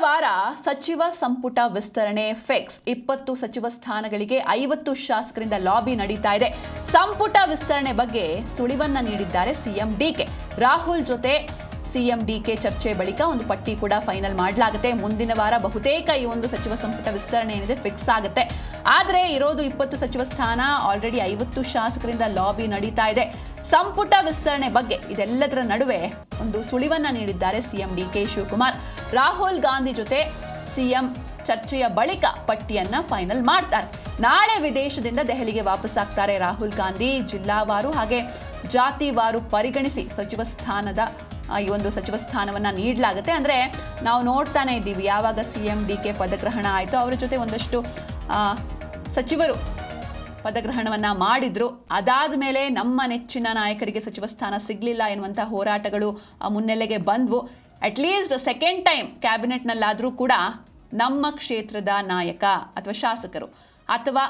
ವಾರ ಸಚಿವ ಸಂಪುಟ ವಿಸ್ತರಣೆ ಫಿಕ್ಸ್. 20 ಸಚಿವ ಸ್ಥಾನಗಳಿಗೆ 50 ಶಾಸಕರಿಂದ ಲಾಬಿ ನಡೀತಾ ಇದೆ. ಸಂಪುಟ ವಿಸ್ತರಣೆ ಬಗ್ಗೆ ಸುಳಿವನ್ನ ನೀಡಿದ್ದಾರೆ ಸಿಎಂ ಡಿಕೆ. ರಾಹುಲ್ ಜೊತೆ ಸಿಎಂ ಡಿಕೆ ಚರ್ಚೆ ಬಳಿಕ ಒಂದು ಪಟ್ಟಿ ಕೂಡ ಫೈನಲ್ ಮಾಡಲಾಗುತ್ತೆ. ಮುಂದಿನ ವಾರ ಬಹುತೇಕ ಈ ಒಂದು ಸಚಿವ ಸಂಪುಟ ವಿಸ್ತರಣೆ ಏನಿದೆ ಫಿಕ್ಸ್ ಆಗುತ್ತೆ. ಆದರೆ ಇರೋದು 20 ಸಚಿವ ಸ್ಥಾನ, ಆಲ್ರೆಡಿ 50 ಶಾಸಕರಿಂದ ಲಾಬಿ ನಡೀತಾ ಇದೆ. ಸಂಪುಟ ವಿಸ್ತರಣೆ ಬಗ್ಗೆ ಇದೆಲ್ಲದರ ನಡುವೆ ಒಂದು ಸುಳಿವನ್ನ ನೀಡಿದ್ದಾರೆ ಸಿಎಂ ಡಿಕೆ ಶಿವಕುಮಾರ್. ರಾಹುಲ್ ಗಾಂಧಿ ಜೊತೆ ಸಿಎಂ ಚರ್ಚೆಯ ಬಳಿಕ ಪಟ್ಟಿಯನ್ನ ಫೈನಲ್ ಮಾಡ್ತಾರೆ. ನಾಳೆ ವಿದೇಶದಿಂದ ದೆಹಲಿಗೆ ವಾಪಸ್ ಆಗ್ತಾರೆ ರಾಹುಲ್ ಗಾಂಧಿ. ಜಿಲ್ಲಾವಾರು ಹಾಗೆ ಜಾತಿವಾರು ಪರಿಗಣಿಸಿ ಸಚಿವ ಸ್ಥಾನದ ಈ ಒಂದು ಸಚಿವ ಸ್ಥಾನವನ್ನ ನೀಡಲಾಗುತ್ತೆ. ಅಂದ್ರೆ ನಾವು ನೋಡ್ತಾನೆ ಇದ್ದೀವಿ, ಯಾವಾಗ ಸಿಎಂ ಡಿಕೆ ಪದಗ್ರಹಣ ಆಯಿತು ಅವರ ಜೊತೆ ಒಂದಷ್ಟು ಸಚಿವರು ಪದಗ್ರಹಣವನ್ನ ಮಾಡಿದ್ರು. ಅದಾದ ಮೇಲೆ ನಮ್ಮ ನೆಚ್ಚಿನ ನಾಯಕರಿಗೆ ಸಚಿವ ಸ್ಥಾನ ಸಿಗಲಿಲ್ಲ ಎನ್ನುವಂಥ ಹೋರಾಟಗಳು ಮುನ್ನೆಲೆಗೆ ಬಂದ್ವು. ಅಟ್ಲೀಸ್ಟ್ ಸೆಕೆಂಡ್ ಟೈಮ್ ಕ್ಯಾಬಿನೆಟ್ನಲ್ಲಾದರೂ ಕೂಡ ನಮ್ಮ ಕ್ಷೇತ್ರದ ನಾಯಕ ಅಥವಾ ಶಾಸಕರು ಅಥವಾ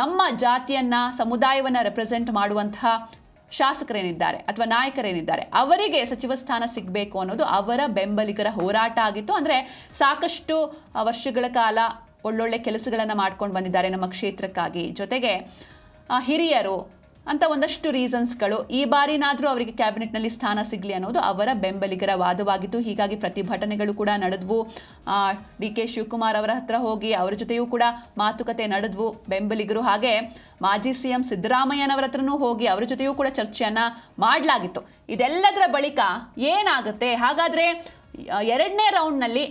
ನಮ್ಮ ಜಾತಿಯನ್ನ ಸಮುದಾಯವನ್ನ ರೆಪ್ರೆಸೆಂಟ್ ಮಾಡುವಂತಹ ಶಾಸಕರೇನಿದ್ದಾರೆ ಅಥವಾ ನಾಯಕರೇನಿದ್ದಾರೆ ಅವರಿಗೆ ಸಚಿವ ಸ್ಥಾನ ಸಿಗಬೇಕು ಅನ್ನೋದು ಅವರ ಬೆಂಬಲಿಗರ ಹೋರಾಟ ಆಗಿತ್ತು. ಅಂದರೆ ಸಾಕಷ್ಟು ವರ್ಷಗಳ ಕಾಲ ಒಳ್ಳೊಳ್ಳೆ ಕೆಲಸಗಳನ್ನು ಮಾಡ್ಕೊಂಡು ಬಂದಿದ್ದಾರೆ ನಮ್ಮ ಕ್ಷೇತ್ರಕ್ಕಾಗಿ, ಜೊತೆಗೆ ಹಿರಿಯರು ಅಂತ ಒಂದಷ್ಟು ರೀಸನ್ಸ್ಗಳು. ಈ ಬಾರಿನಾದರೂ ಅವರಿಗೆ ಕ್ಯಾಬಿನೆಟ್ನಲ್ಲಿ ಸ್ಥಾನ ಸಿಗಲಿ ಅನ್ನೋದು ಅವರ ಬೆಂಬಲಿಗರ ವಾದವಾಗಿತ್ತು. ಹೀಗಾಗಿ ಪ್ರತಿಭಟನೆಗಳು ಕೂಡ ನಡೆದ್ವು. ಡಿ ಕೆ ಶಿವಕುಮಾರ್ ಅವರ ಹತ್ರ ಹೋಗಿ ಅವರ ಜೊತೆಯೂ ಕೂಡ ಮಾತುಕತೆ ನಡೆದ್ವು ಬೆಂಬಲಿಗರು. ಹಾಗೆ ಮಾಜಿ ಸಿಎಂ ಸಿದ್ದರಾಮಯ್ಯನವರ ಹತ್ರನೂ ಹೋಗಿ ಅವರ ಜೊತೆಯೂ ಕೂಡ ಚರ್ಚೆಯನ್ನ ಮಾಡಲಾಗಿತ್ತು. ಇದೆಲ್ಲದರ ಬಳಿಕ ಏನಾಗುತ್ತೆ ಹಾಗಾದರೆ ಎರಡನೇ ರೌಂಡ್ನಲ್ಲಿ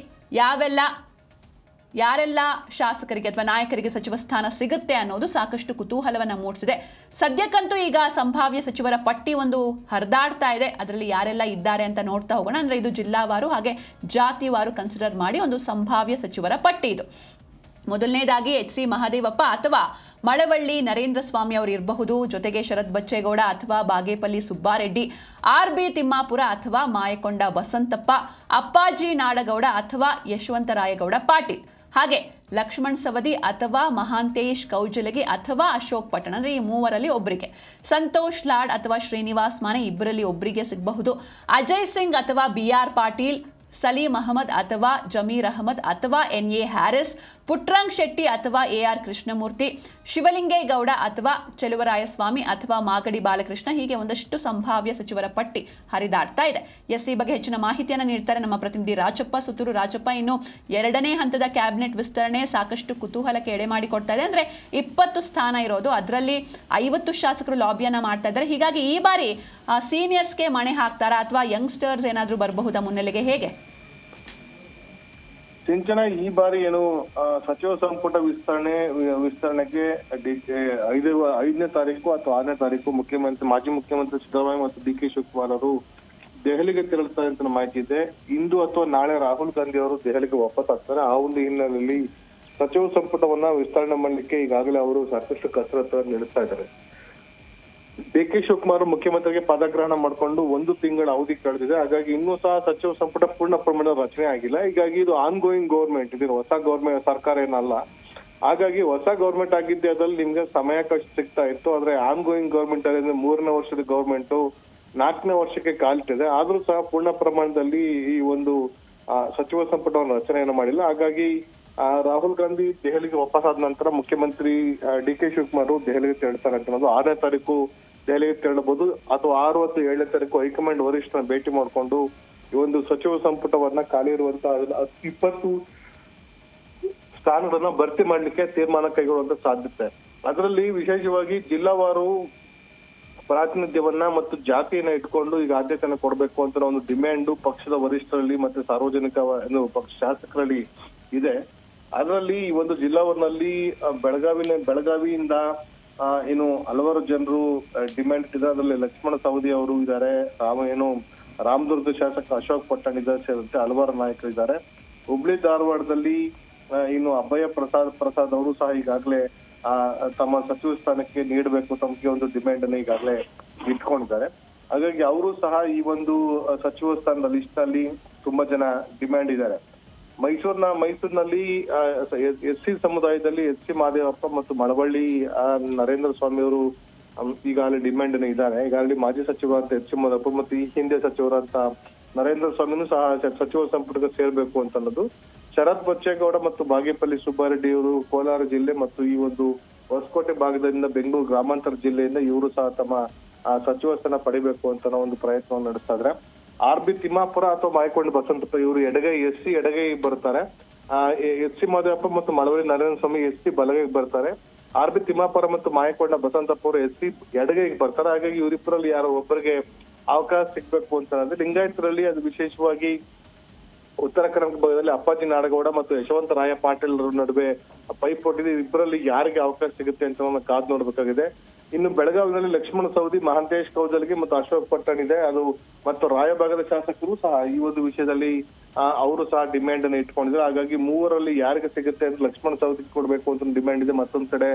ಯಾರೆಲ್ಲ ಶಾಸಕರಿಗೆ ಅಥವಾ ನಾಯಕರಿಗೆ ಸಚಿವ ಸ್ಥಾನ ಸಿಗುತ್ತೆ ಅನ್ನೋದು ಸಾಕಷ್ಟು ಕುತೂಹಲವನ್ನು ಮೂಡಿಸಿದೆ. ಸದ್ಯಕ್ಕಂತೂ ಈಗ ಸಂಭಾವ್ಯ ಸಚಿವರ ಪಟ್ಟಿ ಒಂದು ಹರಿದಾಡ್ತಾ ಇದೆ. ಅದರಲ್ಲಿ ಯಾರೆಲ್ಲ ಇದ್ದಾರೆ ಅಂತ ನೋಡ್ತಾ ಹೋಗೋಣ. ಅಂದರೆ ಇದು ಜಿಲ್ಲಾವಾರು ಹಾಗೆ ಜಾತಿವಾರು ಕನ್ಸಿಡರ್ ಮಾಡಿ ಒಂದು ಸಂಭಾವ್ಯ ಸಚಿವರ ಪಟ್ಟಿ ಇದು. ಮೊದಲನೇದಾಗಿ ಎಚ್ ಸಿ ಮಹದೇವಪ್ಪ ಅಥವಾ ಮಳವಳ್ಳಿ ನರೇಂದ್ರ ಸ್ವಾಮಿ ಅವರು ಇರಬಹುದು. ಜೊತೆಗೆ ಶರತ್ ಬಚ್ಚೇಗೌಡ ಅಥವಾ ಬಾಗೇಪಲ್ಲಿ ಸುಬ್ಬಾರೆಡ್ಡಿ, ಆರ್ ಬಿ ತಿಮ್ಮಾಪುರ ಅಥವಾ ಮಾಯಕೊಂಡ ವಸಂತಪ್ಪ, ಅಪ್ಪಾಜಿ ನಾಡಗೌಡ ಅಥವಾ ಯಶವಂತರಾಯಗೌಡ ಪಾಟೀಲ್, ಹಾಗೆ ಲಕ್ಷ್ಮಣ್ ಸವದಿ ಅಥವಾ ಮಹಾಂತೇಶ್ ಕೌಜಲಗಿ ಅಥವಾ ಅಶೋಕ್ ಪಟ್ಟಣ್, ಅಂದರೆ ಈ ಮೂವರಲ್ಲಿ ಒಬ್ಬರಿಗೆ. ಸಂತೋಷ್ ಲಾಡ್ ಅಥವಾ ಶ್ರೀನಿವಾಸ್ ಮಾನೆ ಇಬ್ಬರಲ್ಲಿ ಒಬ್ಬರಿಗೆ ಸಿಗಬಹುದು. ಅಜಯ್ ಸಿಂಗ್ ಅಥವಾ ಬಿ ಆರ್ ಪಾಟೀಲ್, ಸಲೀಂ ಅಹಮದ್ ಅಥವಾ ಜಮೀರ್ ಅಹಮದ್ ಅಥವಾ ಎನ್ ಎ ಹ್ಯಾರಿಸ್, ಪುಟ್ರಂಗ್ ಶೆಟ್ಟಿ ಅಥವಾ ಎ ಆರ್ ಕೃಷ್ಣಮೂರ್ತಿ, ಶಿವಲಿಂಗೇಗೌಡ ಅಥವಾ ಚೆಲುವರಾಯಸ್ವಾಮಿ ಅಥವಾ ಮಾಗಡಿ ಬಾಲಕೃಷ್ಣ, ಹೀಗೆ ಒಂದಷ್ಟು ಸಂಭಾವ್ಯ ಸಚಿವರ ಪಟ್ಟಿ ಹರಿದಾಡ್ತಾ ಇದೆ. ಈ ಬಗ್ಗೆ ಹೆಚ್ಚಿನ ಮಾಹಿತಿಯನ್ನು ನೀಡ್ತಾರೆ ನಮ್ಮ ಪ್ರತಿನಿಧಿ ರಾಜಪ್ಪ ಸುತ್ತೂರು. ರಾಜಪ್ಪ, ಇನ್ನು ಎರಡನೇ ಹಂತದ ಕ್ಯಾಬಿನೆಟ್ ವಿಸ್ತರಣೆ ಸಾಕಷ್ಟು ಕುತೂಹಲಕ್ಕೆ ಎಡೆ ಮಾಡಿಕೊಡ್ತಾ ಇದೆ. ಅಂದರೆ 20 ಸ್ಥಾನ ಇರೋದು, ಅದರಲ್ಲಿ 50 ಶಾಸಕರು ಲಾಬಿಯನ್ನ ಮಾಡ್ತಾ ಇದ್ದಾರೆ. ಹೀಗಾಗಿ ಈ ಬಾರಿ ಸೀನಿಯರ್ಸ್ಗೆ ಮಣೆ ಹಾಕ್ತಾರಾ ಅಥವಾ ಯಂಗ್ಸ್ಟರ್ಸ್ ಏನಾದರೂ ಬರಬಹುದಾ ಮುನ್ನೆಲೆಗೆ, ಹೇಗೆ? ಸಿಂಚನ, ಈ ಬಾರಿ ಏನು ಸಚಿವ ಸಂಪುಟ ವಿಸ್ತರಣೆಗೆ 5ನೇ ತಾರೀಕು ಅಥವಾ 6ನೇ ತಾರೀಕು ಮಾಜಿ ಮುಖ್ಯಮಂತ್ರಿ ಸಿದ್ದರಾಮಯ್ಯ ಮತ್ತು ಡಿ ಕೆ ಶಿವಕುಮಾರ್ ಅವರು ದೆಹಲಿಗೆ ತೆರಳುತ್ತಾರೆ ಅಂತ ಮಾಹಿತಿ ಇದೆ. ಇಂದು ಅಥವಾ ನಾಳೆ ರಾಹುಲ್ ಗಾಂಧಿ ಅವರು ದೆಹಲಿಗೆ ವಾಪಸ್ ಆಗ್ತಾರೆ. ಆ ಒಂದು ಹಿನ್ನೆಲೆಯಲ್ಲಿ ಸಚಿವ ಸಂಪುಟವನ್ನ ವಿಸ್ತರಣೆ ಮಾಡಲಿಕ್ಕೆ ಈಗಾಗಲೇ ಅವರು ಸಾಕಷ್ಟು ಕಸರತ್ತು ನಡೆಸ್ತಾ ಇದ್ದಾರೆ. ಡಿ ಕೆ ಶಿವಕುಮಾರ್ ಮುಖ್ಯಮಂತ್ರಿಗೆ ಪದಗ್ರಹಣ ಮಾಡಿಕೊಂಡು 1 ತಿಂಗಳ ಅವಧಿ ಕಳೆದಿದೆ. ಹಾಗಾಗಿ ಇನ್ನೂ ಸಹ ಸಚಿವ ಸಂಪುಟ ಪೂರ್ಣ ಪ್ರಮಾಣದ ರಚನೆ ಆಗಿಲ್ಲ. ಹೀಗಾಗಿ ಇದು ಆನ್ ಗೋಯಿಂಗ್ ಗೌರ್ಮೆಂಟ್, ಇದು ಹೊಸ ಸರ್ಕಾರ ಏನಲ್ಲ. ಹಾಗಾಗಿ ಹೊಸ ಗೌರ್ಮೆಂಟ್ ಆಗಿದ್ದೆ ಅದ್ರಲ್ಲಿ ನಿಮ್ಗೆ ಸಮಯಾವಕಾಶ ಸಿಗ್ತಾ ಇತ್ತು. ಆದ್ರೆ ಆನ್ ಗೋಯಿಂಗ್ ಗೌರ್ಮೆಂಟ್ ಅಲ್ಲಿ 3ನೇ ವರ್ಷದ ಗೌರ್ಮೆಂಟ್ 4ನೇ ವರ್ಷಕ್ಕೆ ಕಾಲಿಟ್ಟಿದೆ. ಆದ್ರೂ ಸಹ ಪೂರ್ಣ ಪ್ರಮಾಣದಲ್ಲಿ ಈ ಒಂದು ಸಚಿವ ಸಂಪುಟವನ್ನು ರಚನೆಯನ್ನು ಮಾಡಿಲ್ಲ. ಹಾಗಾಗಿ ರಾಹುಲ್ ಗಾಂಧಿ ದೆಹಲಿಗೆ ವಾಪಸ್ ಆದ ನಂತರ ಮುಖ್ಯಮಂತ್ರಿ ಡಿ ಕೆ ಶಿವಕುಮಾರ್ ದೆಹಲಿಗೆ ತೆರಳ್ತಾರೆ ಅಂತ ಅನ್ನೋದು. 6ನೇ ತಾರೀಕು ದೆಹಲಿಗೆ ತೆರಳಬಹುದು ಅಥವಾ 6 ಅಥವಾ 7ನೇ ತಾರೀಕು ಹೈಕಮಾಂಡ್ ವರಿಷ್ಠರನ್ನ ಭೇಟಿ ಮಾಡಿಕೊಂಡು ಈ ಒಂದು ಸಚಿವ ಸಂಪುಟವನ್ನ ಖಾಲಿ ಇರುವಂತಹ 20 ಸ್ಥಾನಗಳನ್ನ ಭರ್ತಿ ಮಾಡ್ಲಿಕ್ಕೆ ತೀರ್ಮಾನ ಕೈಗೊಳ್ಳುವಂತ ಸಾಧ್ಯತೆ. ಅದರಲ್ಲಿ ವಿಶೇಷವಾಗಿ ಜಿಲ್ಲಾವಾರು ಪ್ರಾತಿನಿಧ್ಯವನ್ನ ಮತ್ತು ಜಾತಿಯನ್ನ ಇಟ್ಕೊಂಡು ಈಗ ಆದ್ಯತೆಯನ್ನು ಕೊಡಬೇಕು ಅಂತ ಒಂದು ಡಿಮ್ಯಾಂಡ್ ಪಕ್ಷದ ವರಿಷ್ಠರಲ್ಲಿ ಮತ್ತೆ ಸಾರ್ವಜನಿಕ ಪಕ್ಷ ಶಾಸಕರಲ್ಲಿ ಇದೆ. ಅದರಲ್ಲಿ ಈ ಒಂದು ಜಿಲ್ಲಾವರ್ನಲ್ಲಿ ಬೆಳಗಾವಿಯಿಂದ ಏನು ಹಲವಾರು ಜನರು ಡಿಮ್ಯಾಂಡ್ ಇದೆ. ಅದರಲ್ಲಿ ಲಕ್ಷ್ಮಣ ಸವದಿ ಅವರು ಇದ್ದಾರೆ, ರಾಮದುರ್ಗ ಶಾಸಕ ಅಶೋಕ್ ಪಟ್ಟಣ್ ಇದ್ದಾರೆ, ಸೇರಿದಂತೆ ಹಲವಾರು ನಾಯಕರಿದ್ದಾರೆ. ಹುಬ್ಳಿ ಧಾರವಾಡದಲ್ಲಿ ಇನ್ನು ಅಭಯ ಪ್ರಸಾದ್ ಅವರು ಸಹ ಈಗಾಗಲೇ ತಮ್ಮ ಸಚಿವ ಸ್ಥಾನಕ್ಕೆ ನೀಡಬೇಕು ತಮಗೆ ಒಂದು ಡಿಮ್ಯಾಂಡ್ ಅನ್ನು ಈಗಾಗಲೇ ಇಟ್ಕೊಂಡಿದ್ದಾರೆ. ಹಾಗಾಗಿ ಅವರು ಸಹ ಈ ಒಂದು ಸಚಿವ ಸ್ಥಾನದ ಲಿಸ್ಟ್ ನಲ್ಲಿ ತುಂಬಾ ಜನ ಡಿಮ್ಯಾಂಡ್ ಇದ್ದಾರೆ. ಮೈಸೂರಿನಲ್ಲಿ ಎಸ್ ಸಿ ಸಮುದಾಯದಲ್ಲಿ ಎಚ್ ಸಿ ಮಹದೇವಪ್ಪ ಮತ್ತು ಮಳವಳ್ಳಿ ನರೇಂದ್ರ ಸ್ವಾಮಿ ಅವರು ಈಗಾಗಲೇ ಡಿಮ್ಯಾಂಡ್ ಇದ್ದಾರೆ. ಈಗಾಗಲೇ ಮಾಜಿ ಸಚಿವ ಅಂತ ಎಚ್ ಸಿ ಮಹದೇವಪ್ಪ ಮತ್ತು ಈ ಹಿಂದೆ ಸಚಿವರಂತ ನರೇಂದ್ರ ಸ್ವಾಮಿನೂ ಸಹ ಸಚಿವ ಸಂಪುಟಕ್ಕೆ ಸೇರ್ಬೇಕು ಅಂತ ಅನ್ನೋದು. ಶರತ್ ಬಚ್ಚೇಗೌಡ ಮತ್ತು ಬಾಗೇಪಲ್ಲಿ ಸುಬ್ಬಾರೆಡ್ಡಿ ಅವರು ಕೋಲಾರ ಜಿಲ್ಲೆ ಮತ್ತು ಈ ಒಂದು ಹೊಸಕೋಟೆ ಭಾಗದಿಂದ ಬೆಂಗಳೂರು ಗ್ರಾಮಾಂತರ ಜಿಲ್ಲೆಯಿಂದ ಇವರು ಸಹ ತಮ್ಮ ಸಚಿವ ಸ್ಥಾನ ಪಡಿಬೇಕು ಅಂತ ಒಂದು ಪ್ರಯತ್ನವನ್ನು ನಡೆಸ್ತಾ ಇದ್ರೆ. RB ತಿಮ್ಮಾಪುರ ಅಥವಾ ಮಾಯಕೊಂಡ ಬಸಂತಪ್ಪ ಇವರು ಎಡಗೈ SC ಎಡಗೈ ಬರ್ತಾರೆ. SC ಮಾದೇವಪ್ಪ ಮತ್ತು ಮಳವಳ್ಳಿ ನರೇಂದ್ರ ಸ್ವಾಮಿ SC ಬಲಗೈಗೆ ಬರ್ತಾರೆ. RB ತಿಮ್ಮಾಪುರ ಮತ್ತು ಮಾಯಕೊಂಡ ಬಸಂತಪ್ಪ ಅವರು SC ಎಡಗೈಗೆ ಬರ್ತಾರೆ. ಹಾಗಾಗಿ ಇವರಿಬ್ಬರಲ್ಲಿ ಯಾರೋ ಒಬ್ಬರಿಗೆ ಅವಕಾಶ ಸಿಗ್ಬೇಕು ಅಂತ ಅಂದ್ರೆ ಲಿಂಗಾಯತರಲ್ಲಿ ಅದು ವಿಶೇಷವಾಗಿ ಉತ್ತರ ಕರ್ನಾಟಕ ಭಾಗದಲ್ಲಿ ಅಪ್ಪಾಜಿ ನಾಡಗೌಡ ಮತ್ತು ಯಶವಂತ ರಾಯ ಪಾಟೀಲ್ ನಡುವೆ ಪೈಪೋಟಿ ಇದೆ. ಇಬ್ಬರಲ್ಲಿ ಯಾರಿಗೆ ಅವಕಾಶ ಸಿಗುತ್ತೆ ಅಂತ ಕಾದ್ ನೋಡ್ಬೇಕಾಗಿದೆ. ಇನ್ನು ಬೆಳಗಾವಿನಲ್ಲಿ ಲಕ್ಷ್ಮಣ ಸವದಿ, ಮಹಾಂತೇಶ್ ಕೌಜಲ್ಗಿ ಮತ್ತು ಅಶೋಕ್ ಪಟ್ಟಣ್ ಇದೆ. ಅದು ಮತ್ತು ರಾಯಭಾಗದ ಶಾಸಕರು ಸಹ ಈ ಒಂದು ವಿಷಯದಲ್ಲಿ ಅವರು ಸಹ ಡಿಮ್ಯಾಂಡ್ ಅನ್ನು ಇಟ್ಕೊಂಡಿದ್ದಾರೆ. ಹಾಗಾಗಿ ಮೂವರಲ್ಲಿ ಯಾರಿಗೆ ಸಿಗುತ್ತೆ ಅಂತ ಲಕ್ಷ್ಮಣ ಸವದಿ ಕೊಡ್ಬೇಕು ಅಂತ ಡಿಮ್ಯಾಂಡ್ ಇದೆ. ಮತ್ತೊಂದ್ ಕಡೆ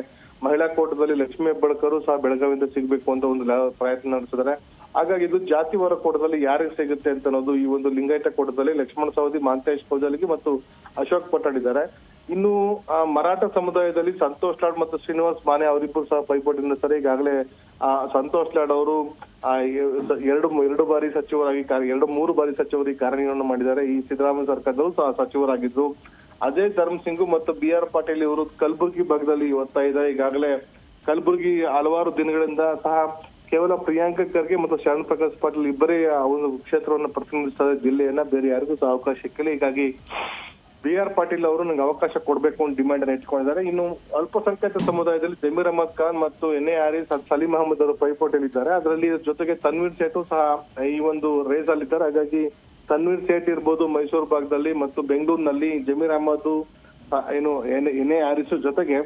ಮಹಿಳಾ ಕೋಟದಲ್ಲಿ ಲಕ್ಷ್ಮೀ ಹೆಬ್ಬಾಳ್ಕರ್ ಸಹ ಬೆಳಗಾವಿಯಿಂದ ಸಿಗ್ಬೇಕು ಅಂತ ಒಂದು ಪ್ರಯತ್ನ ನಡೆಸಿದ್ದಾರೆ. ಹಾಗಾಗಿ ಇದು ಜಾತಿವಾರ ಕೋಟದಲ್ಲಿ ಯಾರಿಗೆ ಸಿಗುತ್ತೆ ಅಂತ ಅನ್ನೋದು ಈ ಒಂದು ಲಿಂಗಾಯತ ಕೋಟದಲ್ಲಿ ಲಕ್ಷ್ಮಣ ಸವದಿ, ಮಹಾಂತೇಶ್ ಕೌಜಲ್ಗಿ ಮತ್ತು ಅಶೋಕ್ ಪಟ್ಟಣ್ ಇದ್ದಾರೆ. ಇನ್ನು ಮರಾಠ ಸಮುದಾಯದಲ್ಲಿ ಸಂತೋಷ್ ಲಾಡ್ ಮತ್ತು ಶ್ರೀನಿವಾಸ್ ಮಾನೆ ಅವರಿಬ್ಬರು ಸಹ ಪೈಪೋಟಿ ನಡೆಸ್ತಾರೆ. ಈಗಾಗಲೇ ಸಂತೋಷ್ ಲಾಡ್ ಅವರು ಎರಡು ಬಾರಿ ಸಚಿವರಾಗಿ 2-3 ಬಾರಿ ಸಚಿವರಾಗಿ ಕಾರ್ಯನಿರ್ವಹಣೆ ಮಾಡಿದ್ದಾರೆ. ಈ ಸಿದ್ದರಾಮಯ್ಯ ಸರ್ಕಾರದಲ್ಲೂ ಸಹ ಸಚಿವರಾಗಿದ್ರು. ಅಜಯ್ ಧರ್ಮ್ ಸಿಂಗ್ ಮತ್ತು BR ಪಾಟೀಲ್ ಇವರು ಕಲಬುರಗಿ ಭಾಗದಲ್ಲಿ ಓದ್ತಾ ಇದ್ದಾರೆ. ಈಗಾಗಲೇ ಕಲಬುರಗಿ ಹಲವಾರು ದಿನಗಳಿಂದ ಸಹ ಕೇವಲ ಪ್ರಿಯಾಂಕ ಖರ್ಗೆ ಮತ್ತು ಶರಣ್ ಪ್ರಕಾಶ್ ಪಾಟೀಲ್ ಇಬ್ಬರೇ ಒಂದು ಕ್ಷೇತ್ರವನ್ನು ಪ್ರತಿನಿಧಿಸ್ತಾರೆ ಜಿಲ್ಲೆಯನ್ನ, ಬೇರೆ ಯಾರಿಗೂ ಸಹ ಅವಕಾಶ ಸಿಕ್ಕಿಲ್ಲ. ಹೀಗಾಗಿ BR ಪಾಟೀಲ್ ಅವರು ನಂಗೆ ಅವಕಾಶ ಕೊಡ್ಬೇಕು ಅಂತ ಡಿಮ್ಯಾಂಡ್ ಅನ್ನು ಇಟ್ಕೊಂಡಿದ್ದಾರೆ. ಇನ್ನು ಅಲ್ಪಸಂಖ್ಯಾತ ಸಮುದಾಯದಲ್ಲಿ ಜಮೀರ್ ಅಹಮದ್ ಖಾನ್ ಮತ್ತು NA ಹಾರಿಸ್, ಸಲೀಂ ಅಹಮದ್ ಅವರು ಪೈಪೋಟಿಯಲ್ಲಿದ್ದಾರೆ. ಅದರಲ್ಲಿ ಜೊತೆಗೆ ತನ್ವೀರ್ ಸೇಠು ಸಹ ಈ ಒಂದು ರೇಸ್ ಅಲ್ಲಿದ್ದಾರೆ. ಹಾಗಾಗಿ ತನ್ವೀರ್ ಸೇಠ್ ಇರ್ಬೋದು ಮೈಸೂರು ಭಾಗದಲ್ಲಿ ಮತ್ತು ಬೆಂಗಳೂರಿನಲ್ಲಿ ಜಮೀರ್ ಅಹಮದ್ NA ಹಾರಿಸ್ ಜೊತೆಗೆ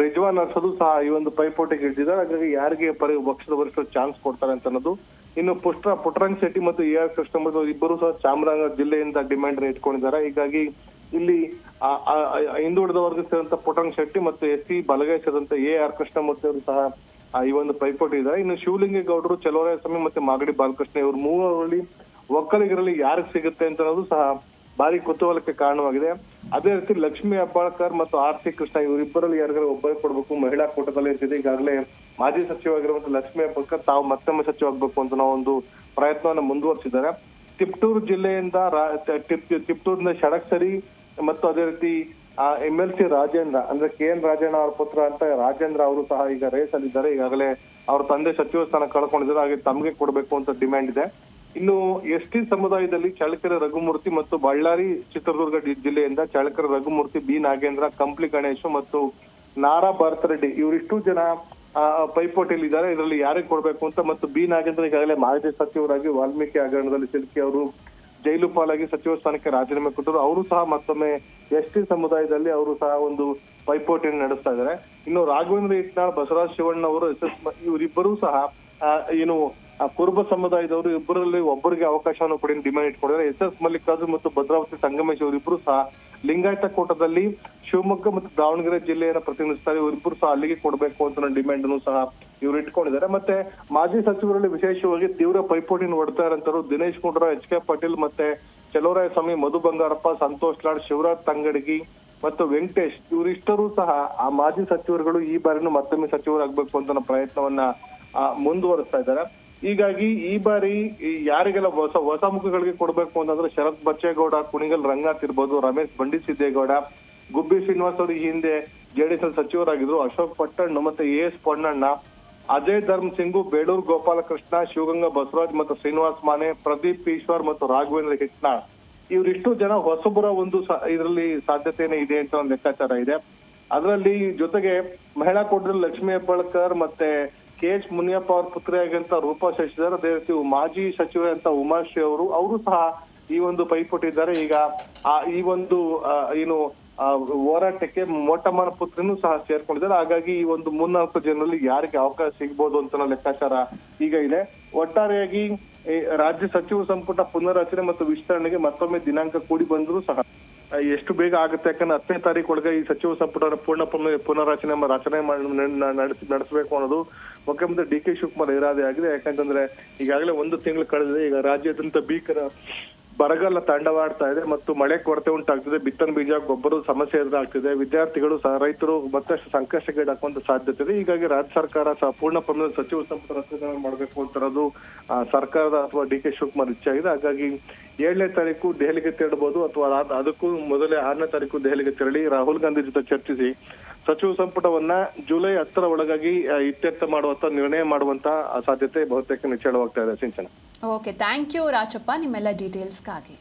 ರಿಜ್ವಾನ್ ಅರ್ಸದು ಸಹ ಈ ಒಂದು ಪೈಪೋಟಿಗೆ ಇಳಿದಿದ್ದಾರೆ. ಹಾಗಾಗಿ ಯಾರಿಗೆ ಪಕ್ಷದ ವರಿಷ್ಠರು ಚಾನ್ಸ್ ಕೊಡ್ತಾರೆ ಅಂತ ಅನ್ನೋದು. ಇನ್ನು ಪುಟ್ಟರಂಗ್ ಶೆಟ್ಟಿ ಮತ್ತು AR ಕೃಷ್ಣಮೂರ್ತಿ ಇಬ್ಬರು ಸಹ ಚಾಮರಾಜನಗರ ಜಿಲ್ಲೆಯಿಂದ ಡಿಮ್ಯಾಂಡ್ ಅನ್ನು ಇಟ್ಕೊಂಡಿದ್ದಾರೆ. ಹೀಗಾಗಿ ಇಲ್ಲಿ ಹಿಂದುಳಿದ ವರ್ಗ ಸೇರಿದಂತ ಪುಟ್ಟರಂಗ್ ಶೆಟ್ಟಿ ಮತ್ತು SC ಬಲಗೈ ಸೇರಿದಂತ AR ಕೃಷ್ಣಮೂರ್ತಿ ಅವರು ಸಹ ಈ ಒಂದು ಪೈಪೋಟಿ ಇದ್ದಾರೆ. ಇನ್ನು ಶಿವಲಿಂಗೇಗೌಡರು, ಚಲುವರಾಯಸ್ವಾಮಿ ಮತ್ತು ಮಾಗಡಿ ಬಾಲಕೃಷ್ಣ ಇವರು ಮೂವರಲ್ಲಿ ಒಕ್ಕಲಿಗರಲ್ಲಿ ಯಾರಿಗೆ ಸಿಗುತ್ತೆ ಅಂತ ಅನ್ನೋದು ಸಹ ಭಾರಿ ಕುತೂಹಲಕ್ಕೆ ಕಾರಣವಾಗಿದೆ. ಅದೇ ರೀತಿ ಲಕ್ಷ್ಮೀ ಹೆಬ್ಬಾಳ್ಕರ್ ಮತ್ತು RC ಕೃಷ್ಣ ಇವರಿಬ್ಬರಲ್ಲಿ ಯಾರಿಗಾರು ಒಬ್ಬರಿಗೆ ಕೊಡ್ಬೇಕು ಮಹಿಳಾ ಕೋಟದಲ್ಲಿ ಇರ್ತಿದೆ. ಈಗಾಗಲೇ ಮಾಜಿ ಸಚಿವರಾಗಿರುವಂತ ಲಕ್ಷ್ಮೀ ಹೆಬ್ಬಾಳ್ಕರ್ ತಾವು ಮತ್ತೊಮ್ಮೆ ಸಚಿವ ಆಗ್ಬೇಕು ಅಂತ ನಾವು ಒಂದು ಪ್ರಯತ್ನವನ್ನು ಮುಂದುವರಿಸಿದ್ದಾರೆ. ತಿಪ್ಟೂರು ಜಿಲ್ಲೆಯಿಂದ ತಿಪ್ಟೂರಿನ ಷಡಕ್ಷರಿ ಮತ್ತು ಅದೇ ರೀತಿ MLC ರಾಜೇಂದ್ರ ಅಂದ್ರೆ KN ರಾಜೇಂದ್ರ ಅವರ ಪುತ್ರ ಅಂತ ರಾಜೇಂದ್ರ ಅವರು ಸಹ ಈಗ ರೇಸ್ ಅಲ್ಲಿದ್ದಾರೆ. ಈಗಾಗಲೇ ಅವ್ರ ತಂದೆ ಸಚಿವ ಸ್ಥಾನ ಕಳ್ಕೊಂಡಿದ್ದಾರೆ. ಹಾಗೆ ತಮಗೆ ಕೊಡ್ಬೇಕು ಅಂತ ಡಿಮ್ಯಾಂಡ್ ಇದೆ. ಇನ್ನು ST ಸಮುದಾಯದಲ್ಲಿ ಚಳ್ಳಕೆರೆ ರಘುಮೂರ್ತಿ ಮತ್ತು ಬಳ್ಳಾರಿ ಚಿತ್ರದುರ್ಗ ಜಿಲ್ಲೆಯಿಂದ ಚಳ್ಳಕೆರೆ ರಘುಮೂರ್ತಿ, B ನಾಗೇಂದ್ರ, ಕಂಪ್ಲಿ ಗಣೇಶ್ ಮತ್ತು ನಾರಾ ಭಾರತ ರೆಡ್ಡಿ ಇವರಿಷ್ಟು ಜನ ಪೈಪೋಟಿಯಲ್ಲಿ ಇದ್ದಾರೆ. ಇದರಲ್ಲಿ ಯಾರಿಗೆ ಕೊಡ್ಬೇಕು ಅಂತ ಮತ್ತು B ನಾಗೇಂದ್ರ ಈಗಾಗಲೇ ಮಾಜಿ ಸಚಿವರಾಗಿ ವಾಲ್ಮೀಕಿ ಹಗರಣದಲ್ಲಿ ಸಿಲುಕಿ ಅವರು ಜೈಲು ಪಾಲಾಗಿ ಸಚಿವ ಸ್ಥಾನಕ್ಕೆ ರಾಜೀನಾಮೆ ಕೊಟ್ಟರು. ಅವರು ಸಹ ಮತ್ತೊಮ್ಮೆ ST ಸಮುದಾಯದಲ್ಲಿ ಅವರು ಸಹ ಒಂದು ಪೈಪೋಟಿಯನ್ನು ನಡೆಸ್ತಾ ಇದ್ದಾರೆ. ಇನ್ನು ರಾಘವೇಂದ್ರ ಇಟ್ನಾಳ್, ಬಸವರಾಜ್ ಶಿವಣ್ಣ ಅವರು ಇವರಿಬ್ಬರೂ ಸಹ ಕುರುಬ ಸಮುದಾಯದವರು ಇಬ್ಬರಲ್ಲಿ ಒಬ್ಬರಿಗೆ ಅವಕಾಶವನ್ನು ಕೊಡಿ ಡಿಮ್ಯಾಂಡ್ ಇಟ್ಕೊಂಡಿದ್ದಾರೆ. SS ಮಲ್ಲಿಕಾರ್ಜುನ್ ಮತ್ತು ಭದ್ರಾವತಿ ಸಂಗಮೇಶ್ ಅವರಿಬ್ಬರು ಸಹ ಲಿಂಗಾಯತ ಕೋಟದಲ್ಲಿ ಶಿವಮೊಗ್ಗ ಮತ್ತು ದಾವಣಗೆರೆ ಜಿಲ್ಲೆಯನ್ನು ಪ್ರತಿನಿಧಿಸ್ತಾರೆ. ಇವರಿಬ್ಬರು ಸಹ ಅಲ್ಲಿಗೆ ಕೊಡಬೇಕು ಅಂತ ಡಿಮ್ಯಾಂಡ್ ಅನ್ನು ಸಹ ಇವರು ಇಟ್ಕೊಂಡಿದ್ದಾರೆ. ಮತ್ತೆ ಮಾಜಿ ಸಚಿವರಲ್ಲಿ ವಿಶೇಷವಾಗಿ ತೀವ್ರ ಪೈಪೋಟಿನ ಹೊಡ್ತಾ ಇರೋಂತರು ದಿನೇಶ್ ಗುಂಡೂರಾವ್, HK ಪಾಟೀಲ್ ಮತ್ತೆ ಚಲುವರಾಯಸ್ವಾಮಿ, ಮಧು ಬಂಗಾರಪ್ಪ, ಸಂತೋಷ್ ಲಾಡ್, ಶಿವರಾಜ್ ತಂಗಡಗಿ ಮತ್ತು ವೆಂಕಟೇಶ್ ಇವರಿಷ್ಟರೂ ಸಹ ಆ ಮಾಜಿ ಸಚಿವರುಗಳು ಈ ಬಾರಿನೂ ಮತ್ತೊಮ್ಮೆ ಸಚಿವರಾಗಬೇಕು ಅಂತ ಪ್ರಯತ್ನವನ್ನ ಮುಂದುವರಿಸ್ತಾ ಇದ್ದಾರೆ. ಹೀಗಾಗಿ ಈ ಬಾರಿ ಯಾರಿಗೆಲ್ಲ ಹೊಸ ಮುಖಗಳಿಗೆ ಕೊಡ್ಬೇಕು ಅಂತಂದ್ರೆ ಶರತ್ ಬಚ್ಚೇಗೌಡ, ಕುಣಿಗಲ್ ರಂಗನಾಥ್ ಇರ್ಬೋದು, ರಮೇಶ್ ಬಂಡಿಸಿದ್ದೇಗೌಡ, ಗುಬ್ಬಿ ಶ್ರೀನಿವಾಸ್ ಅವರು ಈ ಹಿಂದೆ JDS ಸಚಿವರಾಗಿದ್ರು, ಅಶೋಕ್ ಪಟ್ಟಣ್ ಮತ್ತೆ AS ಪೊನ್ನಣ್ಣ, ಅಜಯ್ ಧರ್ಮ್ ಸಿಂಗ್, ಬೇಳೂರು ಗೋಪಾಲಕೃಷ್ಣ, ಶಿವಗಂಗಾ ಬಸವರಾಜ್ ಮತ್ತು ಶ್ರೀನಿವಾಸ್ ಮಾನೆ, ಪ್ರದೀಪ್ ಈಶ್ವರ್ ಮತ್ತು ರಾಘವೇಂದ್ರ ಹಿಟ್ನಾಳ್ ಇವರಿಷ್ಟು ಜನ ಹೊಸಬರ ಒಂದು ಇದರಲ್ಲಿ ಸಾಧ್ಯತೆನೇ ಇದೆ ಅಂತ ಒಂದು ಲೆಕ್ಕಾಚಾರ ಇದೆ. ಅದರಲ್ಲಿ ಜೊತೆಗೆ ಮಹಿಳಾ ಕೋಟದಲ್ಲಿ ಲಕ್ಷ್ಮೀ ಹೆಬ್ಬಾಳ್ಕರ್ ಮತ್ತೆ KH ಮುನಿಯಪ್ಪ ಅವ್ರ ಪುತ್ರಿಯಾಗಿಂತ ರೂಪಾ ಶಶಿಧರ್, ಅದೇ ರೀತಿ ಮಾಜಿ ಸಚಿವರಂತ ಉಮಾಶ್ರೀ ಅವರು ಸಹ ಈ ಒಂದು ಪೈಪೋಟಿ ಇದ್ದಾರೆ. ಈಗ ಈ ಒಂದು ಹೋರಾಟಕ್ಕೆ ಮೋಟಮ್ಮನ ಪುತ್ರಿನೂ ಸಹ ಸೇರ್ಕೊಂಡಿದ್ದಾರೆ. ಹಾಗಾಗಿ ಈ ಒಂದು 3-4 ಜನರಲ್ಲಿ ಯಾರಿಗೆ ಅವಕಾಶ ಸಿಗ್ಬೋದು ಅಂತ ಲೆಕ್ಕಾಚಾರ ಈಗ ಇದೆ. ಒಟ್ಟಾರೆಯಾಗಿ ರಾಜ್ಯ ಸಚಿವ ಸಂಪುಟ ಪುನರ್ರಚನೆ ಮತ್ತು ವಿಸ್ತರಣೆಗೆ ಮತ್ತೊಮ್ಮೆ ದಿನಾಂಕ ಕೂಡಿ ಬಂದರೂ ಸಹ ಎಷ್ಟು ಬೇಗ ಆಗುತ್ತೆ, ಯಾಕಂದ್ರೆ 10ನೇ ತಾರೀಕು ಒಳಗೆ ಈ ಸಚಿವ ಸಂಪುಟ ಪುನರ್ರಚನೆ ನಡೆಸಬೇಕು ಅನ್ನೋದು ಮುಖ್ಯಮಂತ್ರಿ DK ಶಿವಕುಮಾರ್ ಇರಾದೆ ಆಗಿದೆ. ಯಾಕಂತಂದ್ರೆ ಈಗಾಗಲೇ 1 ತಿಂಗಳು ಕಳೆದಿದೆ. ಈಗ ರಾಜ್ಯಾದ್ಯಂತ ಭೀಕರ ಬರಗಾಲ ತಾಂಡವಾಡ್ತಾ ಇದೆ ಮತ್ತು ಮಳೆ ಕೊರತೆ ಉಂಟಾಗ್ತಿದೆ. ಬಿತ್ತನೆ ಬೀಜ ಗೊಬ್ಬರದ ಸಮಸ್ಯೆ ಎದುರಾಗ್ತಿದೆ. ವಿದ್ಯಾರ್ಥಿಗಳು ಸಹ ರೈತರು ಮತ್ತಷ್ಟು ಸಂಕಷ್ಟಕ್ಕೀಡಾಗುವಂತ ಸಾಧ್ಯತೆ ಇದೆ. ಹೀಗಾಗಿ ರಾಜ್ಯ ಸರ್ಕಾರ ಸಹ ಪೂರ್ಣ ಸಚಿವ ಸಂಪುಟ ರಚನೆ ಮಾಡಬೇಕು ಅಂತ ಇರೋದು ಸರ್ಕಾರದ ಅಥವಾ DK ಶಿವಕುಮಾರ್ ಇಚ್ಛೆ ಆಗಿದೆ. ಹಾಗಾಗಿ 7ನೇ ತಾರೀಕು ದೆಹಲಿಗೆ ತೆರಳಬಹುದು ಅಥವಾ ಅದಕ್ಕೂ ಮೊದಲೇ 6ನೇ ತಾರೀಕು ದೆಹಲಿಗೆ ತೆರಳಿ ರಾಹುಲ್ ಗಾಂಧಿ ಜೊತೆ ಚರ್ಚಿಸಿ ಸಚಿವ ಸಂಪುಟವನ್ನ ಜುಲೈ 10ರ ಒಳಗಾಗಿ ಇತ್ಯರ್ಥ ಮಾಡುವಂತ ನಿರ್ಣಯ ಮಾಡುವಂತ ಸಾಧ್ಯತೆ ಬಹುತೇಕ ನಿಚ್ಚಳವಾಗ್ತಾ ಇದೆ ಸಿಂಚನ. ಓಕೆ, ಥ್ಯಾಂಕ್ ಯು ರಾಜಪ್ಪ ನಿಮ್ಮೆಲ್ಲ ಡೀಟೇಲ್ಸ್ಗಾಗಿ.